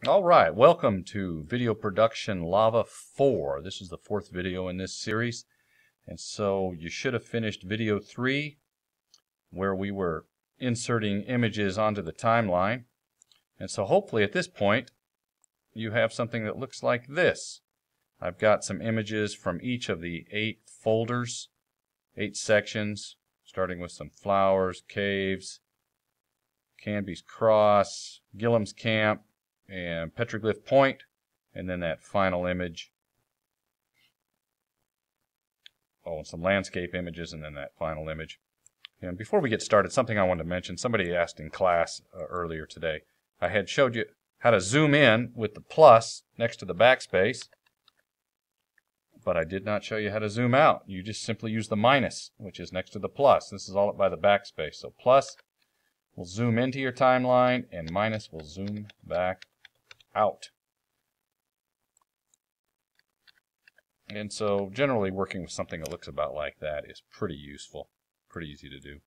All right, welcome to Video Production Lava 4. This is the fourth video in this series. And so you should have finished video 3 where we were inserting images onto the timeline. And so hopefully at this point you have something that looks like this. I've got some images from each of the 8 folders, 8 sections, starting with some flowers, caves, Canby's Cross, Gillam's Camp, and Petroglyph Point, and then that final image. Oh, and some landscape images, and then that final image. And before we get started, something I wanted to mention. Somebody asked in class earlier today. I had showed you how to zoom in with the plus next to the backspace, but I did not show you how to zoom out. You just simply use the minus, which is next to the plus. This is all up by the backspace. So plus will zoom into your timeline, and minus will zoom back out. And so generally working with something that looks about like that is pretty useful, pretty easy to do.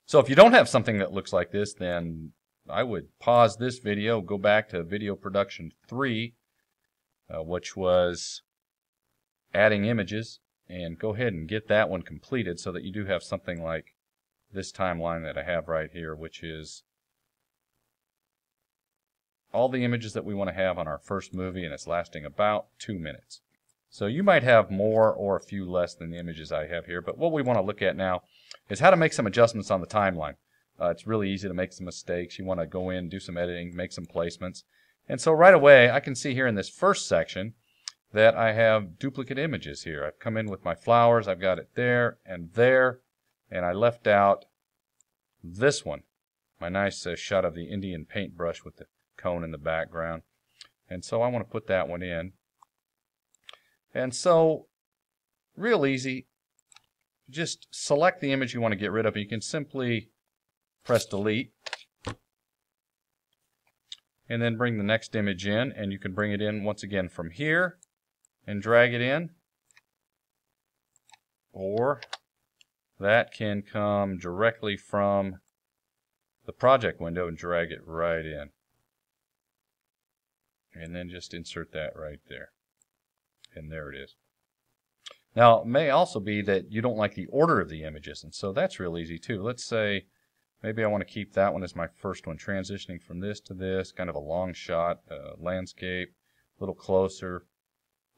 So if you don't have something that looks like this, then I would pause this video, go back to video production 3, which was adding images, and go ahead and get that one completed so that you do have something like this timeline that I have right here, which is all the images that we want to have on our first movie, and it's lasting about 2 minutes. So you might have more or a few less than the images I have here, but what we want to look at now is how to make some adjustments on the timeline. It's really easy to make some mistakes. You want to go in, do some editing, make some placements. And so right away, I can see here in this first section that I have duplicate images here. I've come in with my flowers, I've got it there, and I left out this one, my nice shot of the Indian paintbrush with the cone in the background. And so I want to put that one in. And so, real easy, just select the image you want to get rid of. You can simply press delete and then bring the next image in, and you can bring it in once again from here and drag it in, or that can come directly from the project window and drag it right in. And then just insert that right there. And there it is. Now, it may also be that you don't like the order of the images, and so that's real easy too. Let's say maybe I want to keep that one as my first one, transitioning from this to this, kind of a long shot, landscape, a little closer.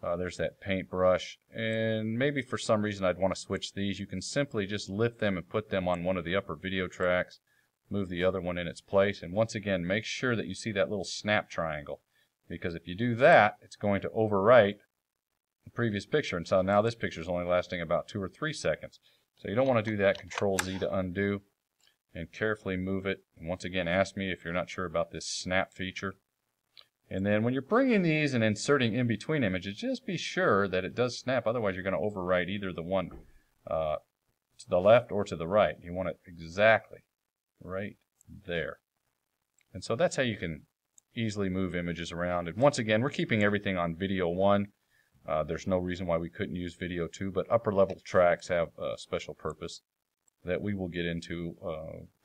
There's that paintbrush, and maybe for some reason I'd want to switch these. You can simply just lift them and put them on one of the upper video tracks, move the other one in its place, and once again make sure that you see that little snap triangle, because if you do that, it's going to overwrite the previous picture, and so now this picture is only lasting about 2 or 3 seconds. So you don't want to do that. Control Z to undo and carefully move it. And once again, ask me if you're not sure about this snap feature. And then when you're bringing these and inserting in between images, just be sure that it does snap. Otherwise, you're going to overwrite either the one to the left or to the right. You want it exactly right there. And so that's how you can easily move images around. And once again, we're keeping everything on video 1. There's no reason why we couldn't use video 2, but upper level tracks have a special purpose that we will get into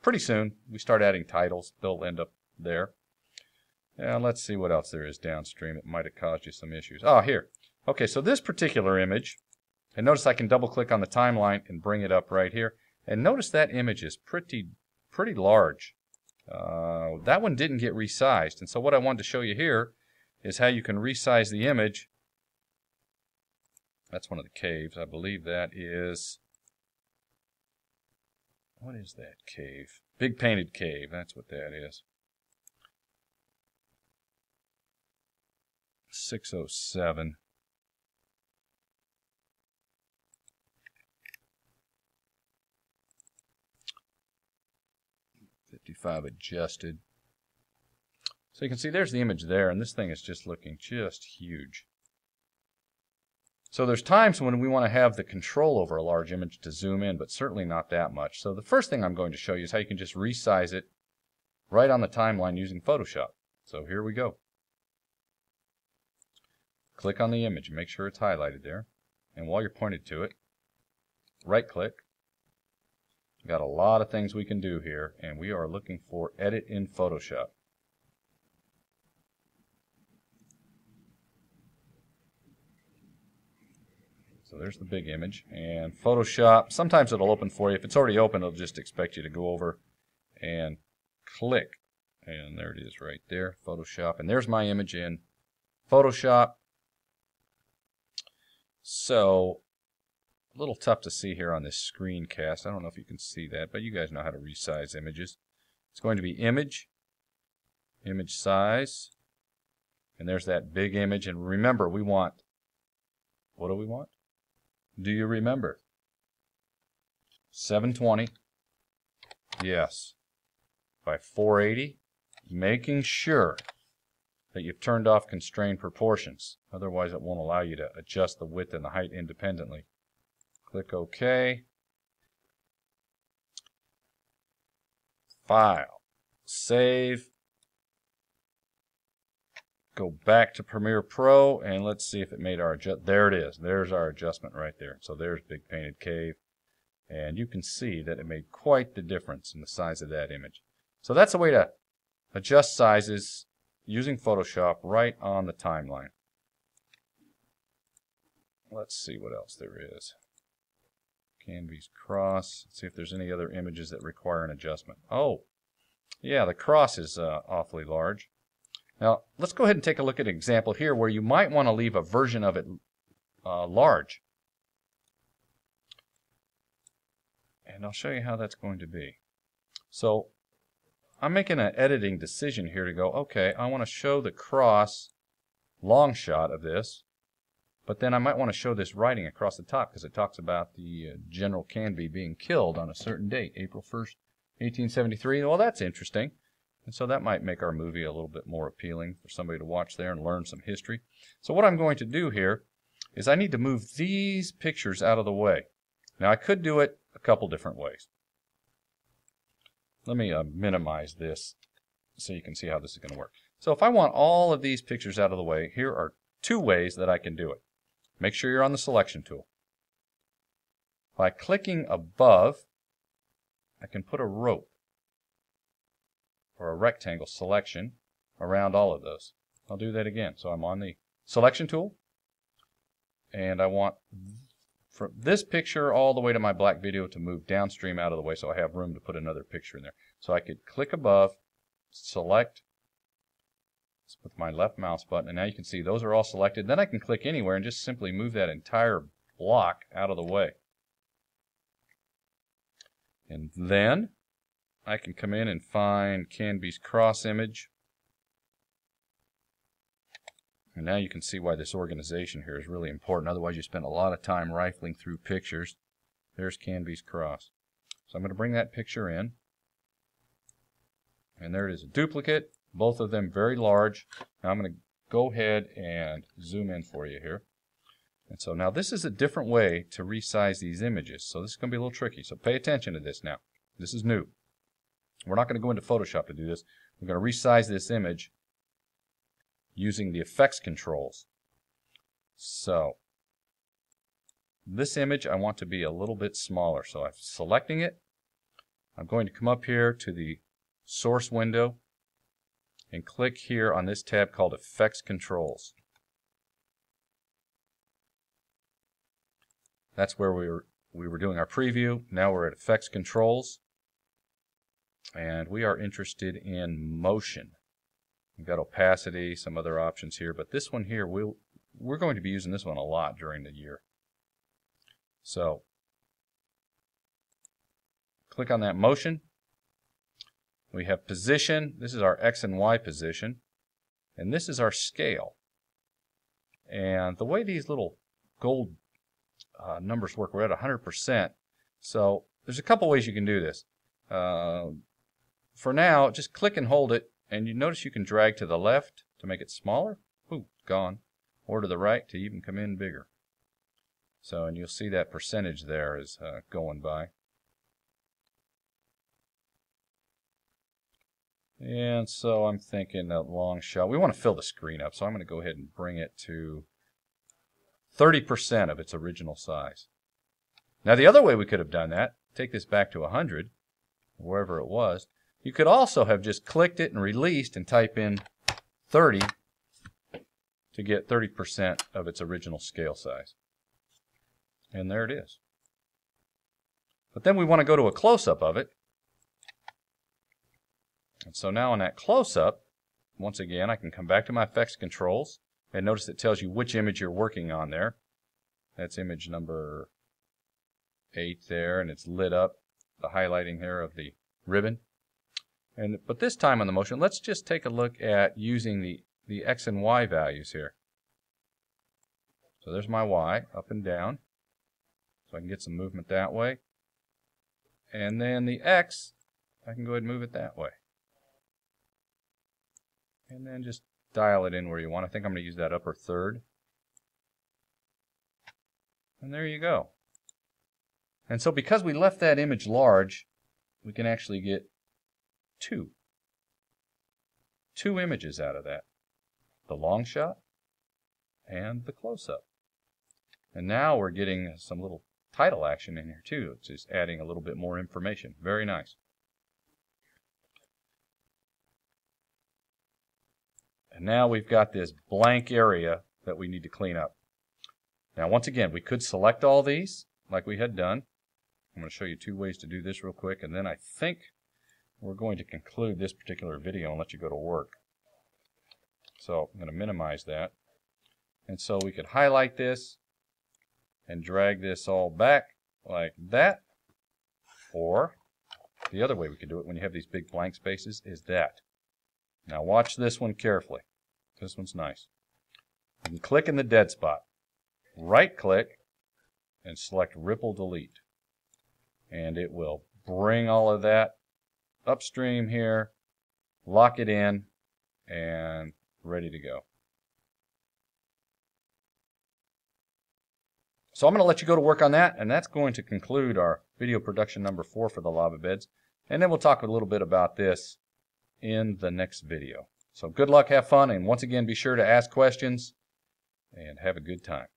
pretty soon. We start adding titles, they'll end up there. And let's see what else there is downstream. It might have caused you some issues. Oh, here. Okay, so this particular image, and notice I can double click on the timeline and bring it up right here. And notice that image is pretty large. That one didn't get resized. And so what I wanted to show you here is how you can resize the image. That's one of the caves. I believe that is, what is that cave? Big Painted Cave. That's what that is. 607. .55 adjusted. So you can see there's the image there, and this thing is just looking just huge. So there's times when we want to have the control over a large image to zoom in, but certainly not that much. So the first thing I'm going to show you is how you can just resize it right on the timeline using Photoshop. So here we go. Click on the image and make sure it's highlighted there. And while you're pointed to it, right click. Got a lot of things we can do here, and we are looking for Edit in Photoshop. So there's the big image. And Photoshop, sometimes it'll open for you. If it's already open, it'll just expect you to go over and click. And there it is right there, Photoshop. And there's my image in Photoshop. So a little tough to see here on this screencast. I don't know if you can see that, but you guys know how to resize images. It's going to be image, image size, and there's that big image. And remember, we want, what do we want? Do you remember? 720, yes, by 480, making sure that you've turned off constrained proportions. Otherwise, it won't allow you to adjust the width and the height independently. Click OK. File. Save. Go back to Premiere Pro, and let's see if it made our adjustment. There it is. There's our adjustment right there. So there's Big Painted Cave. And you can see that it made quite the difference in the size of that image. So that's a way to adjust sizes using Photoshop right on the timeline. Let's see what else there is. Canvas cross. Let's see if there's any other images that require an adjustment. Oh, yeah, the cross is awfully large. Now, let's go ahead and take a look at an example here where you might want to leave a version of it large. And I'll show you how that's going to be. So, I'm making an editing decision here to go, okay, I want to show the cross long shot of this. But then I might want to show this writing across the top because it talks about the General Canby being killed on a certain date, April 1st, 1873. Well, that's interesting. And so that might make our movie a little bit more appealing for somebody to watch there and learn some history. So what I'm going to do here is I need to move these pictures out of the way. Now, I could do it a couple different ways. Let me minimize this so you can see how this is going to work. So if I want all of these pictures out of the way, here are two ways that I can do it. Make sure you're on the selection tool. By clicking above, I can put a rope or a rectangle selection around all of those. I'll do that again. So I'm on the selection tool, and I want from this picture all the way to my black video to move downstream out of the way so I have room to put another picture in there. So I could click above, select with my left mouse button, and now you can see those are all selected. Then I can click anywhere and just simply move that entire block out of the way. And then I can come in and find Canby's cross image. And now you can see why this organization here is really important. Otherwise you spend a lot of time rifling through pictures. There's Canby's cross. So I'm going to bring that picture in. And there it is, a duplicate. Both of them very large. Now I'm going to go ahead and zoom in for you here. And so now this is a different way to resize these images. So this is going to be a little tricky. So pay attention to this now. This is new. We're not going to go into Photoshop to do this. We're going to resize this image using the effects controls. So this image I want to be a little bit smaller. So I'm selecting it. I'm going to come up here to the source window and click here on this tab called Effects Controls. That's where we were doing our preview. Now we're at Effects Controls, and we are interested in motion. We've got opacity, some other options here, but this one here, we're going to be using this one a lot during the year. So click on that motion. We have position. This is our X and Y position. And this is our scale. And the way these little gold numbers work, we're at 100%. So there's a couple ways you can do this. For now, just click and hold it. And you notice you can drag to the left to make it smaller. Ooh, gone. Or to the right to even come in bigger. So, and you'll see that percentage there is going by. And so I'm thinking that long shot. We want to fill the screen up, so I'm going to go ahead and bring it to 30% of its original size. Now the other way we could have done that, take this back to 100, wherever it was, you could also have just clicked it and released and type in 30 to get 30% of its original scale size. And there it is. But then we want to go to a close-up of it. And so now in that close-up, once again, I can come back to my effects controls, and notice it tells you which image you're working on there. That's image number 8 there, and it's lit up, the highlighting there of the ribbon. But this time on the motion, let's just take a look at using the X and Y values here. So there's my Y, up and down. So I can get some movement that way. And then the X, I can go ahead and move it that way. And then just dial it in where you want. I think I'm going to use that upper third. And there you go. And so because we left that image large, we can actually get two images out of that. The long shot and the close-up. And now we're getting some little title action in here too. It's just adding a little bit more information. Very nice. And now we've got this blank area that we need to clean up. Now once again, we could select all these like we had done. I'm going to show you 2 ways to do this real quick, and then I think we're going to conclude this particular video and let you go to work. So I'm going to minimize that. And so we could highlight this and drag this all back like that. Or the other way we could do it when you have these big blank spaces is that. Now watch this one carefully. This one's nice. You can click in the dead spot. Right click and select Ripple Delete. And it will bring all of that upstream here, lock it in, and ready to go. So I'm going to let you go to work on that, and that's going to conclude our video production number 4 for the lava beds. And then we'll talk a little bit about this in the next video. So good luck, have fun, and once again, be sure to ask questions and have a good time.